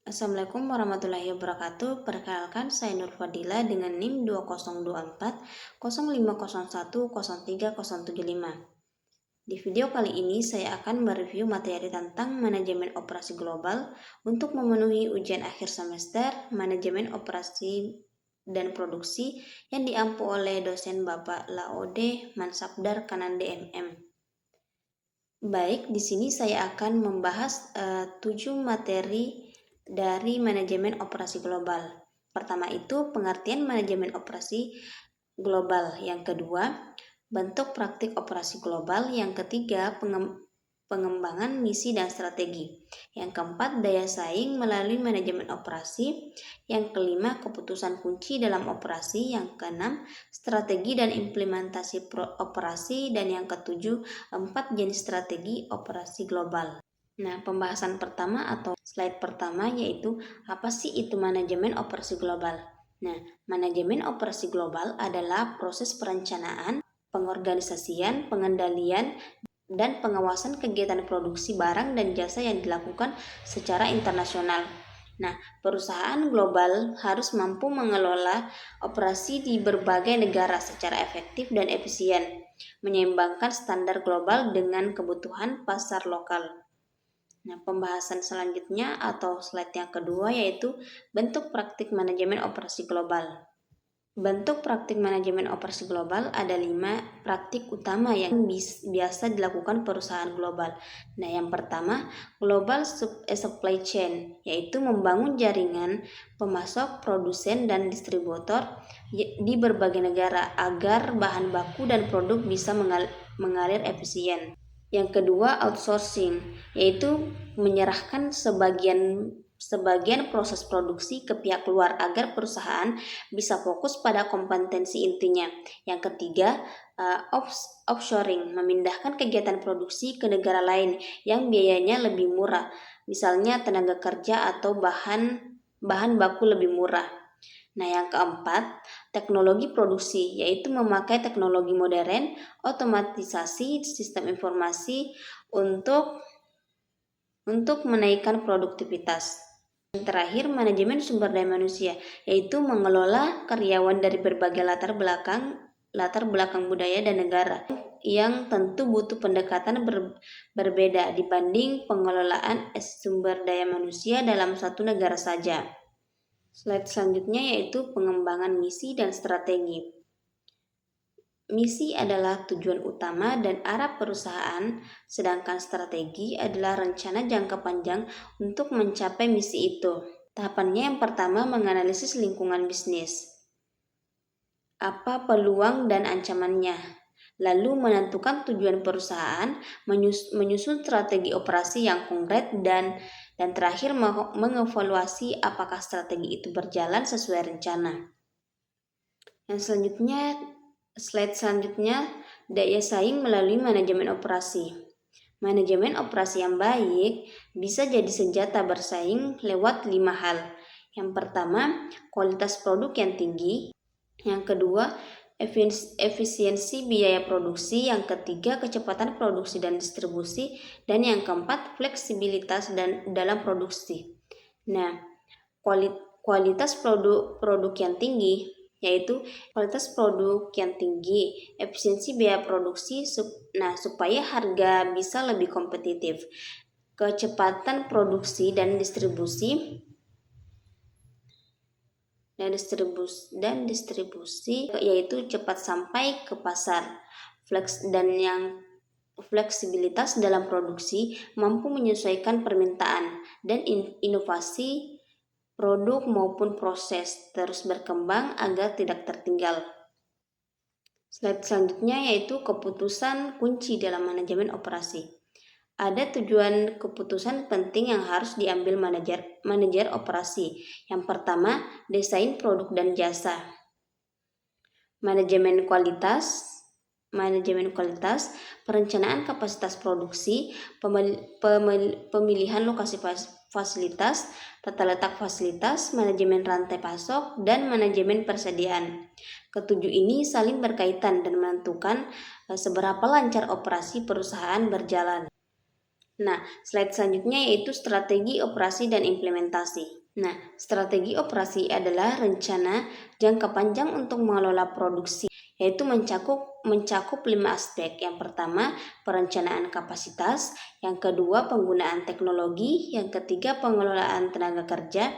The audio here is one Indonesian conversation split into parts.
Assalamualaikum warahmatullahi wabarakatuh. Perkenalkan, saya Nur Fadila dengan NIM 2024 05010303075. Di video kali ini saya akan mereview materi tentang manajemen operasi global untuk memenuhi ujian akhir semester manajemen operasi dan produksi yang diampu oleh dosen Bapak Laode Mansabdar Kanande MM. Baik, di sini saya akan membahas 7 materi dari manajemen operasi global. Pertama itu pengertian manajemen operasi global. Yang kedua, bentuk praktik operasi global. Yang ketiga, pengembangan misi dan strategi. Yang keempat, daya saing melalui manajemen operasi. Yang kelima, keputusan kunci dalam operasi. Yang keenam, strategi dan implementasi operasi. Dan yang ketujuh, 4 jenis strategi operasi global. Nah, pembahasan pertama atau slide pertama yaitu apa sih itu manajemen operasi global? Nah, manajemen operasi global adalah proses perencanaan, pengorganisasian, pengendalian, dan pengawasan kegiatan produksi barang dan jasa yang dilakukan secara internasional. Nah, perusahaan global harus mampu mengelola operasi di berbagai negara secara efektif dan efisien, menyeimbangkan standar global dengan kebutuhan pasar lokal. Nah, pembahasan selanjutnya atau slide yang kedua yaitu bentuk praktik manajemen operasi global. Bentuk praktik manajemen operasi global ada 5 praktik utama yang biasa dilakukan perusahaan global. Nah, yang pertama, global supply chain, yaitu membangun jaringan pemasok, produsen, dan distributor di berbagai negara agar bahan baku dan produk bisa mengalir efisien. Yang kedua, outsourcing, yaitu menyerahkan sebagian proses produksi ke pihak luar agar perusahaan bisa fokus pada kompetensi intinya. Yang ketiga, offshoring, memindahkan kegiatan produksi ke negara lain yang biayanya lebih murah, misalnya tenaga kerja atau bahan baku lebih murah. Nah, yang keempat, teknologi produksi, yaitu memakai teknologi modern, otomatisasi sistem informasi untuk menaikkan produktivitas. Yang terakhir, manajemen sumber daya manusia, yaitu mengelola karyawan dari berbagai latar belakang budaya dan negara yang tentu butuh pendekatan berbeda dibanding pengelolaan sumber daya manusia dalam satu negara saja. Slide selanjutnya yaitu pengembangan misi dan strategi. Misi adalah tujuan utama dan arah perusahaan, sedangkan strategi adalah rencana jangka panjang untuk mencapai misi itu. Tahapannya yang pertama menganalisis lingkungan bisnis. Apa peluang dan ancamannya? Lalu menentukan tujuan perusahaan, menyusun strategi operasi yang konkret dan terakhir mengevaluasi apakah strategi itu berjalan sesuai rencana. Yang selanjutnya, slide selanjutnya, daya saing melalui manajemen operasi. Manajemen operasi yang baik bisa jadi senjata bersaing lewat 5 hal. Yang pertama, kualitas produk yang tinggi. Yang kedua, efisiensi biaya produksi. Yang ketiga, kecepatan produksi dan distribusi. Dan yang keempat, fleksibilitas dalam produksi. Nah, kualitas produk yang tinggi yaitu kualitas produk yang tinggi, efisiensi biaya produksi supaya harga bisa lebih kompetitif, kecepatan produksi dan distribusi yaitu cepat sampai ke pasar, fleksibilitas dalam produksi, mampu menyesuaikan permintaan, dan inovasi produk maupun proses terus berkembang agar tidak tertinggal. Slide selanjutnya yaitu keputusan kunci dalam manajemen operasi. Ada tujuan keputusan penting yang harus diambil manajer operasi. Yang pertama, desain produk dan jasa. Manajemen kualitas, perencanaan kapasitas produksi, pemilihan lokasi fasilitas, tata letak fasilitas, manajemen rantai pasok, dan manajemen persediaan. Ketujuh ini saling berkaitan dan menentukan seberapa lancar operasi perusahaan berjalan. Nah, slide selanjutnya yaitu strategi operasi dan implementasi. Nah, strategi operasi adalah rencana jangka panjang untuk mengelola produksi, yaitu mencakup 5 aspek. Yang pertama, perencanaan kapasitas, yang kedua, penggunaan teknologi, yang ketiga, pengelolaan tenaga kerja,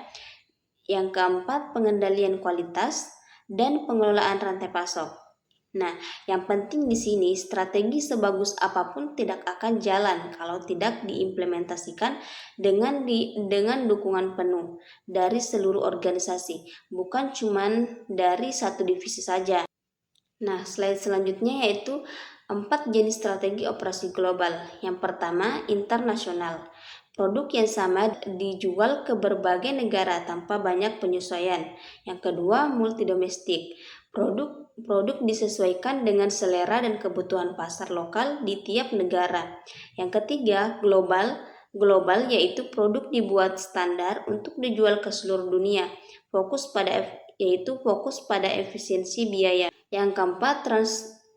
yang keempat, pengendalian kualitas, dan pengelolaan rantai pasok. Nah, yang penting di sini strategi sebagus apapun tidak akan jalan kalau tidak diimplementasikan dengan dukungan penuh dari seluruh organisasi, bukan cuma dari satu divisi saja. Nah, slide selanjutnya yaitu 4 jenis strategi operasi global. Yang pertama, internasional. Produk yang sama dijual ke berbagai negara tanpa banyak penyesuaian. Yang kedua, multidomestik. Produk disesuaikan dengan selera dan kebutuhan pasar lokal di tiap negara. Yang ketiga, global. Global yaitu produk dibuat standar untuk dijual ke seluruh dunia. Fokus pada efisiensi biaya. Yang keempat,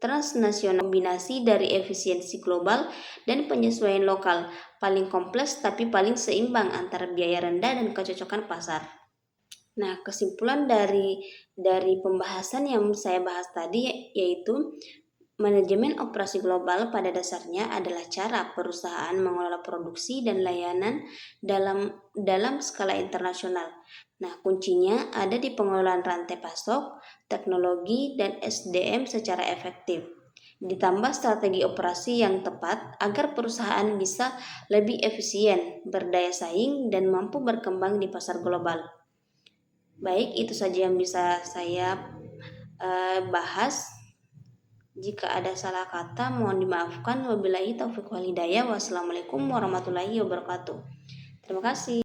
transnasional, kombinasi dari efisiensi global dan penyesuaian lokal, paling kompleks tapi paling seimbang antara biaya rendah dan kecocokan pasar. Nah, kesimpulan dari pembahasan yang saya bahas tadi yaitu manajemen operasi global pada dasarnya adalah cara perusahaan mengelola produksi dan layanan dalam skala internasional. Nah, kuncinya ada di pengelolaan rantai pasok, teknologi, dan SDM secara efektif. Ditambah strategi operasi yang tepat agar perusahaan bisa lebih efisien, berdaya saing, dan mampu berkembang di pasar global. Baik, itu saja yang bisa saya bahas. Jika ada salah kata, mohon dimaafkan. Wabillahi taufiq wal hidayah. Wassalamualaikum warahmatullahi wabarakatuh. Terima kasih.